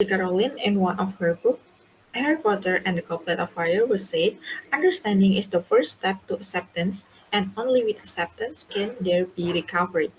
J.K. Rowling, in one of her books, Harry Potter and the Goblet of Fire, was said, understanding is the first step to acceptance, and only with acceptance can there be recovery.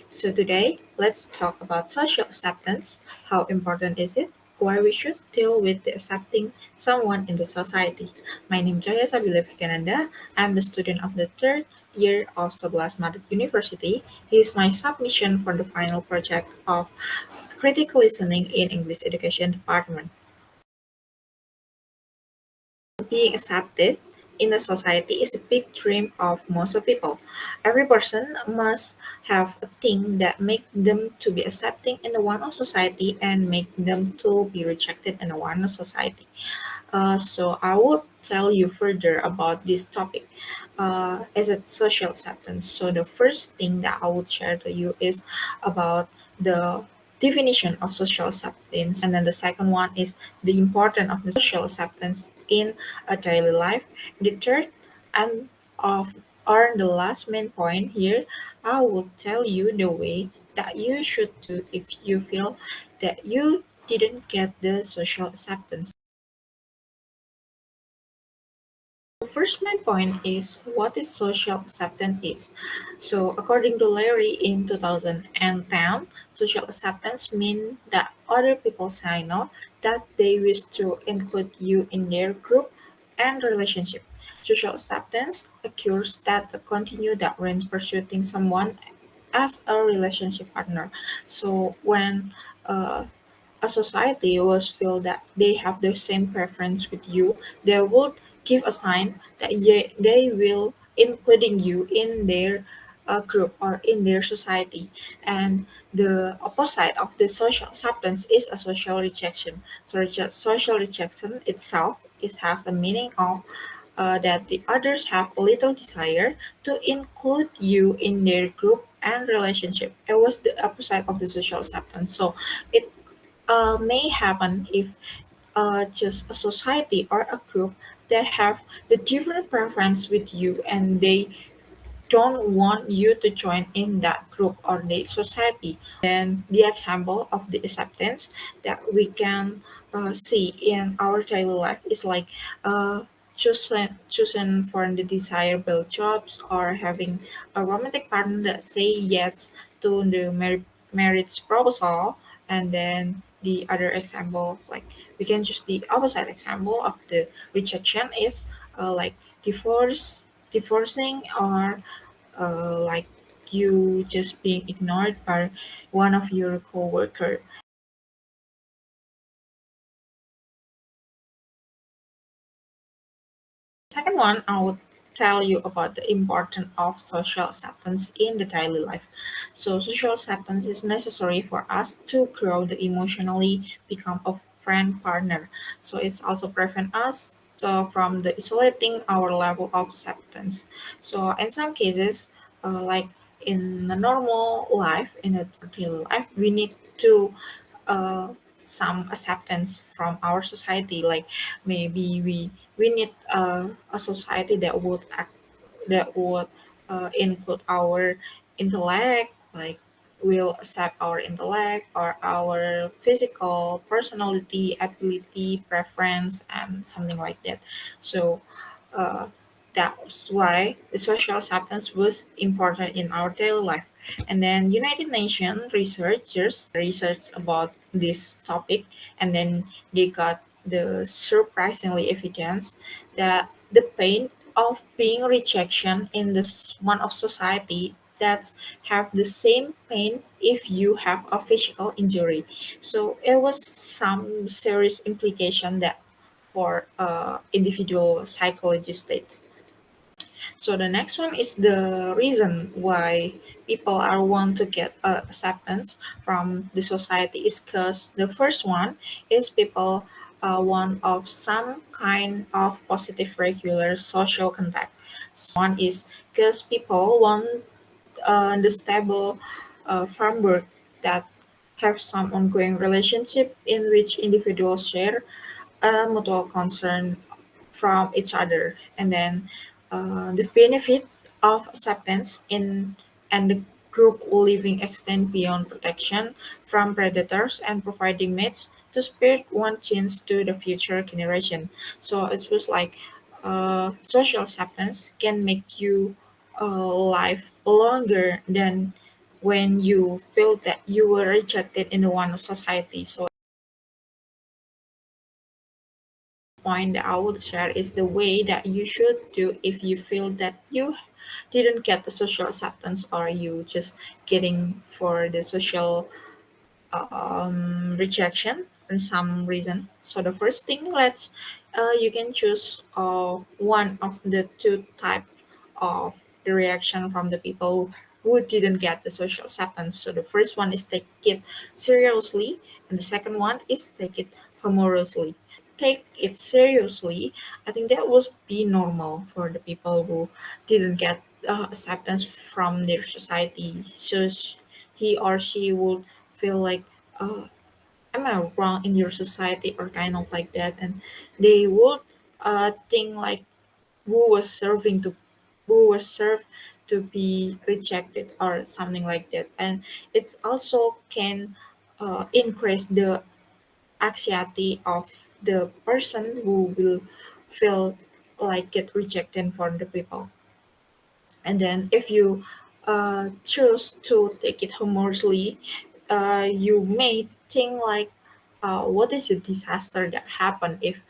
So today, let's talk about social acceptance. How important is it? Why we should deal with the accepting someone in the society. My name is Cahya Sabilla Virgananda. I'm the student of the third year of Sebelas Maret University. Here's my submission for the final project of critical listening in English Education Department. Being accepted in a society is a big dream of most of people. Every person must have a thing that make them to be accepting in the one of society and make them to be rejected in the one of society. So I will tell you further about this topic as a social acceptance. So the first thing that I would share to you is about the definition of social acceptance, and then the second one is the importance of the social acceptance in a daily life. The third and of or the last main point here, I will tell you the way that you should do if you feel that you didn't get the social acceptance. The first main point is what is social acceptance is. So according to Larry in 2010, social acceptance means that other people sign up that they wish to include you in their group and relationship. Social acceptance occurs that continue that when pursuing someone as a relationship partner. So when uh, a society was feel that they have the same preference with you, they would give a sign that they will including you in their group or in their society. And the opposite of the social acceptance is a social rejection. So social rejection itself it has a meaning of that the others have little desire to include you in their group and relationship. It was the opposite of the social acceptance. So it may happen if just a society or a group that have the different preference with you and they don't want you to join in that group or the society. Then the example of the acceptance that we can see in our daily life is like choosing for the desirable jobs or having a romantic partner that say yes to the marriage proposal. And then the other example, like we can choose the opposite example of the rejection is like divorcing or like you just being ignored by one of your coworker. Second one, I would tell you about the importance of social acceptance in the daily life. So social acceptance is necessary for us to grow the emotionally become a friend partner. So it's also prevent us so from the isolating our level of acceptance. So in some cases, like in the normal life, in a daily life, we need to some acceptance from our society. Like maybe we need a society that would include our intellect, like will accept our intellect or our physical personality, ability, preference, and something like that. So uh, that's why the social acceptance was important in our daily life. And then United Nations researchers researched about this topic, and then they got the surprisingly evidence that the pain of being rejection in this one of society that have the same pain if you have a physical injury. So it was some serious implication that for individual psychology state. So the next one is the reason why people are want to get acceptance from the society is because the first one is people want of some kind of positive regular social contact. One is because people want the stable framework that have some ongoing relationship in which individuals share a mutual concern from each other. And then the benefit of acceptance in and the group living extend beyond protection from predators and providing mates to spread one change to the future generation. So it was like social acceptance can make you life longer than when you feel that you were rejected in the one society. So point that I would share is the way that you should do if you feel that you didn't get the social acceptance or you just getting for the social rejection for some reason. So the first thing, let's you can choose one of the two type of the reaction from the people who didn't get the social acceptance. So the first one is take it seriously, and the second one is take it humorously. Take it seriously. I think that would be normal for the people who didn't get acceptance from their society. So he or she would feel like, uh, am I wrong in your society or kind of like that, and they would think like who was serving to who was served to be rejected or something like that, and it also can increase the anxiety of the person who will feel like get rejected from the people. And then if you choose to take it humorously, you may think like, what is a disaster that happened if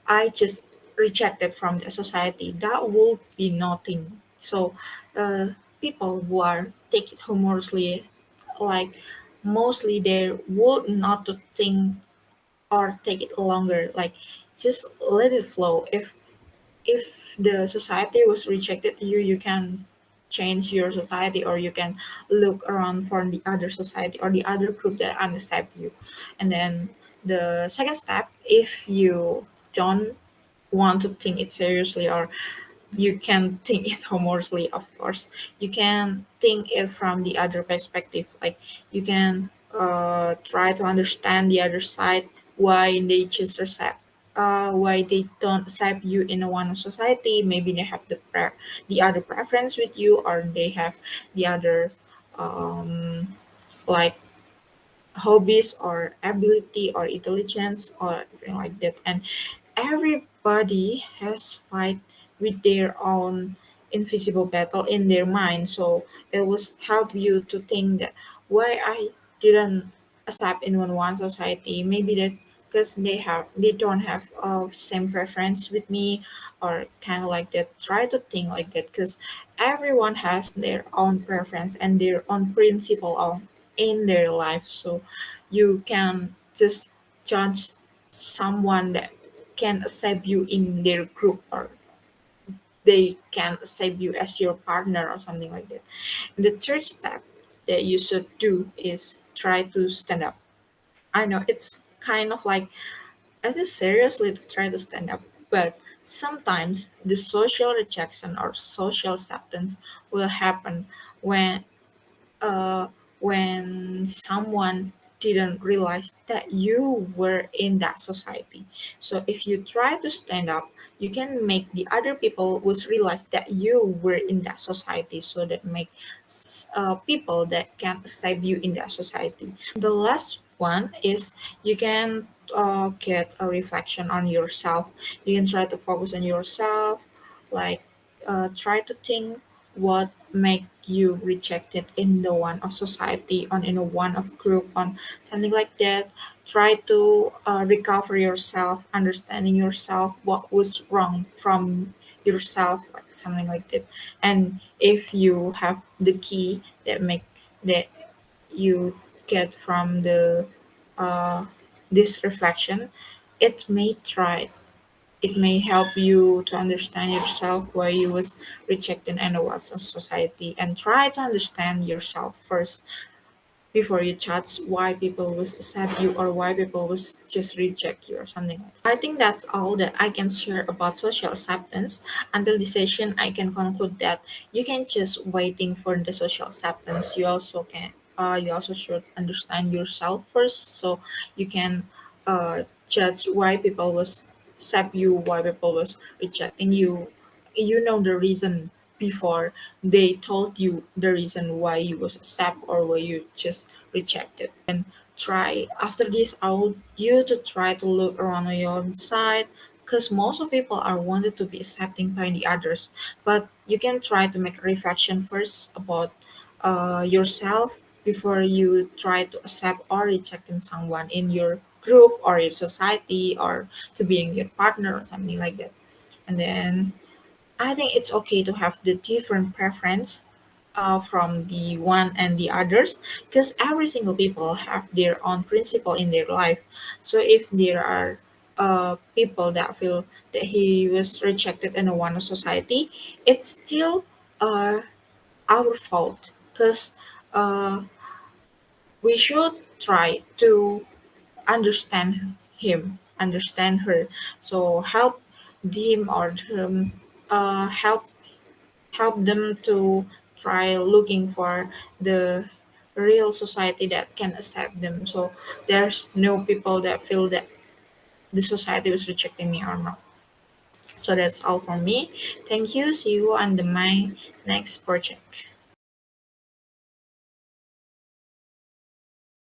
I just rejected from the society? That would be nothing. So people who are take it humorously, like mostly they would not to think or take it longer. Like just let it flow. If the society was rejected you, you can change your society, or you can look around for the other society or the other group that accept you. And then the second step, if you don't want to think it seriously, or you can think it humorously, of course you can think it from the other perspective. Like you can try to understand the other side, why they choose to accept, why they don't accept you in one society. Maybe they have the other preference with you, or they have the other um, like hobbies or ability or intelligence or anything like that. And everybody has fight with their own invisible battle in their mind. So it was help you to think that why I didn't accept in one society. Maybe that because they don't have same preference with me, or kind of like that. Try to think like that, because everyone has their own preference and their own principle on in their life. So you can just judge someone that can accept you in their group, or they can accept you as your partner or something like that. And the third step that you should do is try to stand up. I know it's kind of like, it is seriously to try to stand up, but sometimes the social rejection or social acceptance will happen when uh, when someone didn't realize that you were in that society. So if you try to stand up, you can make the other people was realize that you were in that society. So that make people that can accept you in that society. The last one is you can get a reflection on yourself. You can try to focus on yourself, like try to think what make you rejected in the one of society, on in a one of group, on something like that. Try to recover yourself, understanding yourself, what was wrong from yourself, like something like that. And if you have the key that make that you get from the uh, this reflection, it may try it may help you to understand yourself, why you was rejected and was in society, and try to understand yourself first before you judge why people will accept you or why people will just reject you or something like that. I think that's all that I can share about social acceptance. Until this session, I can conclude that you can just waiting for the social acceptance. You also should understand yourself first, so you can judge why people was accept you, why people was rejecting you. You know the reason before they told you the reason why you was accept or why you just rejected. And try after this, I want you to try to look around on your side, because most of people are wanted to be accepting by the others, but you can try to make a reflection first about yourself before you try to accept or rejecting someone in your group or your society or to being your partner or something like that. And then I think it's okay to have the different preference from the one and the others, because every single people have their own principle in their life. So if there are people that feel that he was rejected in a one society, it's still uh, our fault, because uh, we should try to understand him, understand her. So help him or them, help them to try looking for the real society that can accept them. So there's no people that feel that the society was rejecting me or not. So that's all for me. Thank you. See you on my next project.